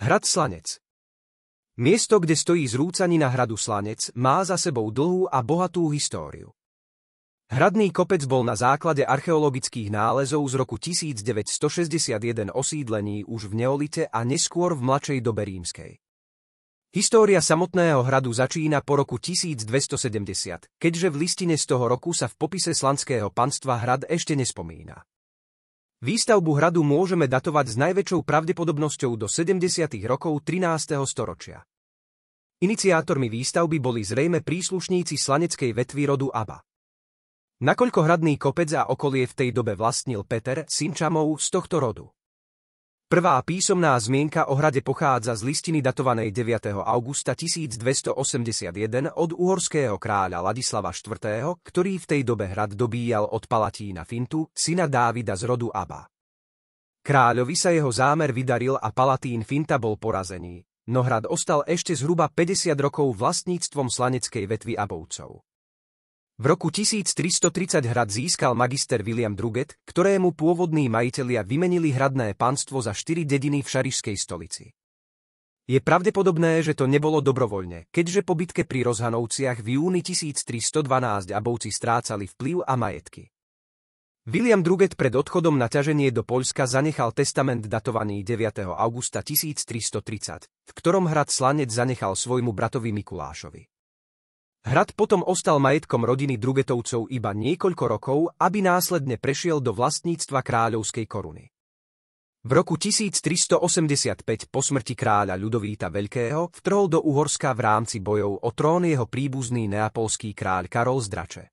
Hrad Slanec. Miesto, kde stojí zrúcanina hradu Slanec, má za sebou dlhú a bohatú históriu. Hradný kopec bol na základe archeologických nálezov z roku 1961 osídlený už v neolite a neskôr v mladšej dobe rímskej. História samotného hradu začína po roku 1270, keďže v listine z toho roku sa v popise slanského panstva hrad ešte nespomína. Výstavbu hradu môžeme datovať s najväčšou pravdepodobnosťou do 70. rokov 13. storočia. Iniciátormi výstavby boli zrejme príslušníci slaneckej vetvy rodu Aba. Nakoľko hradný kopec a okolie v tej dobe vlastnil Peter, syn Čamov z tohto rodu. Prvá písomná zmienka o hrade pochádza z listiny datovanej 9. augusta 1281 od uhorského kráľa Ladislava IV., ktorý v tej dobe hrad dobíjal od Palatína Fintu, syna Dávida z rodu Aba. Kráľovi sa jeho zámer vydaril a Palatín Finta bol porazený, no hrad ostal ešte zhruba 50 rokov vlastníctvom slaneckej vetvy Abovcov. V roku 1330 hrad získal magister William Druget, ktorému pôvodní majitelia vymenili hradné panstvo za 4 dediny v šarišskej stolici. Je pravdepodobné, že to nebolo dobrovoľne, keďže po bitke pri Rozhanovciach v júni 1312 Abovci strácali vplyv a majetky. William Druget pred odchodom na ťaženie do Poľska zanechal testament datovaný 9. augusta 1330, v ktorom hrad Slanec zanechal svojmu bratovi Mikulášovi. Hrad potom ostal majetkom rodiny Drugetovcov iba niekoľko rokov, aby následne prešiel do vlastníctva kráľovskej koruny. V roku 1385 po smrti kráľa Ľudovíta Veľkého vtrhol do Uhorska v rámci bojov o trón jeho príbuzný neapolský kráľ Karol z Drače.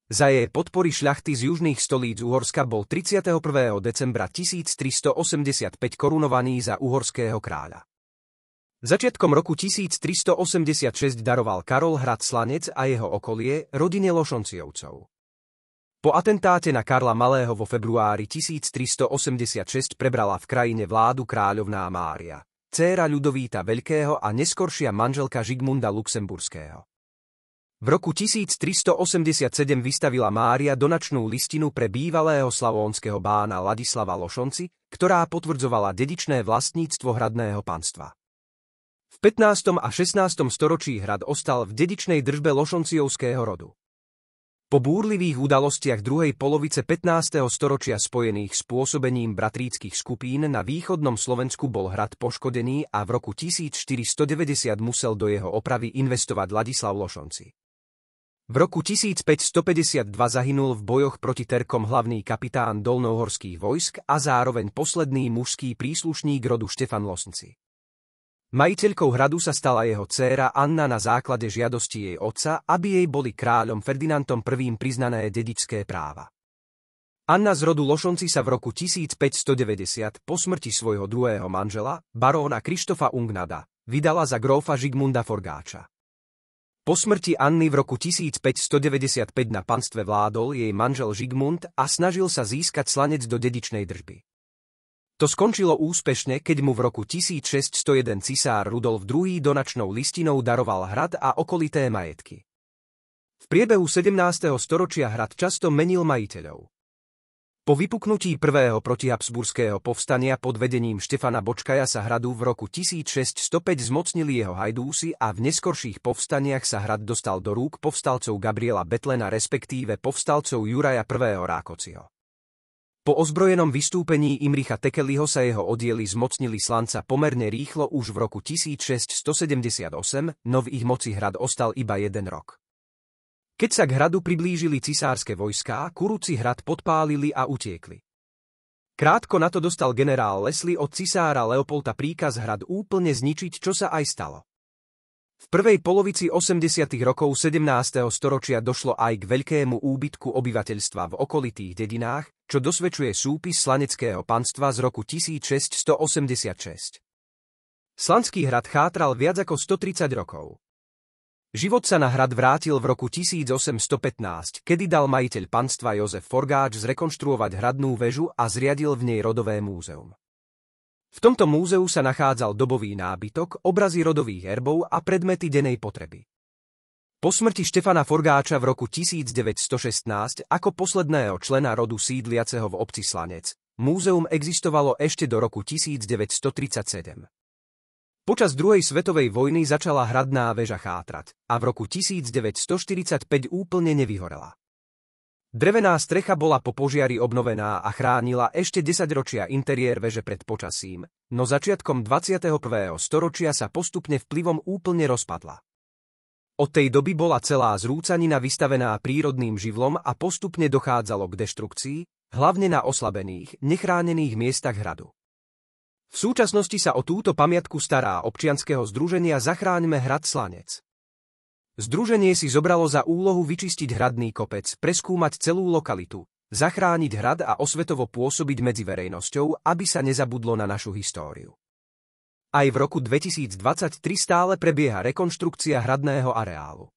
Za jej podpory šľachty z južných stolíc Uhorska bol 31. decembra 1385 korunovaný za uhorského kráľa. Začiatkom roku 1386 daroval Karol hrad Slanec a jeho okolie rodine Lošonciovcov. Po atentáte na Karla Malého vo februári 1386 prebrala v krajine vládu kráľovná Mária, dcéra Ľudovíta Veľkého a neskoršia manželka Žigmunda Luxemburského. V roku 1387 vystavila Mária donačnú listinu pre bývalého slavónskeho bána Ladislava Lošonci, ktorá potvrdzovala dedičné vlastníctvo hradného panstva. V 15. a 16. storočí hrad ostal v dedičnej držbe Lošonciovského rodu. Po búrlivých udalostiach druhej polovice 15. storočia spojených s pôsobením bratríckych skupín na východnom Slovensku bol hrad poškodený a v roku 1490 musel do jeho opravy investovať Ladislav Lošonci. V roku 1552 zahynul v bojoch proti Terkom hlavný kapitán dolnohorských vojsk a zároveň posledný mužský príslušník rodu Štefan Losnci. Majiteľkou hradu sa stala jeho dcéra Anna na základe žiadosti jej otca, aby jej boli kráľom Ferdinandom I priznané dedičské práva. Anna z rodu Lošonci sa v roku 1590 po smrti svojho druhého manžela, baróna Krištofa Ungnada, vydala za grófa Žigmunda Forgáča. Po smrti Anny v roku 1595 na panstve vládol jej manžel Žigmund a snažil sa získať Slanec do dedičnej držby. To skončilo úspešne, keď mu v roku 1601 cisár Rudolf II donačnou listinou daroval hrad a okolité majetky. V priebehu 17. storočia hrad často menil majiteľov. Po vypuknutí prvého protihabsburského povstania pod vedením Štefana Bočkaja sa hradu v roku 1605 zmocnili jeho hajdúsi a v neskorších povstaniach sa hrad dostal do rúk povstalcov Gabriela Betlena respektíve povstalcov Juraja I. Rákociho. Po ozbrojenom vystúpení Imricha Tekeliho sa jeho oddiely zmocnili Slanca pomerne rýchlo už v roku 1678, no v ich moci hrad ostal iba 1 rok. Keď sa k hradu priblížili cisárske vojská, Kuruci hrad podpálili a utiekli. Krátko na to dostal generál Leslie od cisára Leopolda príkaz hrad úplne zničiť, čo sa aj stalo. V prvej polovici 80. rokov 17. storočia došlo aj k veľkému úbytku obyvateľstva v okolitých dedinách, čo dosvedčuje súpis slaneckého panstva z roku 1686. Slanský hrad chátral viac ako 130 rokov. Život sa na hrad vrátil v roku 1815, kedy dal majiteľ panstva Jozef Forgáč zrekonštruovať hradnú väžu a zriadil v nej rodové múzeum. V tomto múzeu sa nachádzal dobový nábytok, obrazy rodových erbov a predmety dennej potreby. Po smrti Štefana Forgáča v roku 1916 ako posledného člena rodu sídliaceho v obci Slanec, múzeum existovalo ešte do roku 1937. Počas druhej svetovej vojny začala hradná väža chátrať a v roku 1945 úplne nevyhorela. Drevená strecha bola po požiari obnovená a chránila ešte 10 ročia interiér veže pred počasím, no začiatkom 21. storočia sa postupne vplyvom úplne rozpadla. Od tej doby bola celá zrúcanina vystavená prírodným živlom a postupne dochádzalo k deštrukcii, hlavne na oslabených, nechránených miestach hradu. V súčasnosti sa o túto pamiatku stará občianskeho združenia Zachráňme hrad Slanec. Združenie si zobralo za úlohu vyčistiť hradný kopec, preskúmať celú lokalitu, zachrániť hrad a osvetovo pôsobiť medzi verejnosťou, aby sa nezabudlo na našu históriu. Aj v roku 2023 stále prebieha rekonštrukcia hradného areálu.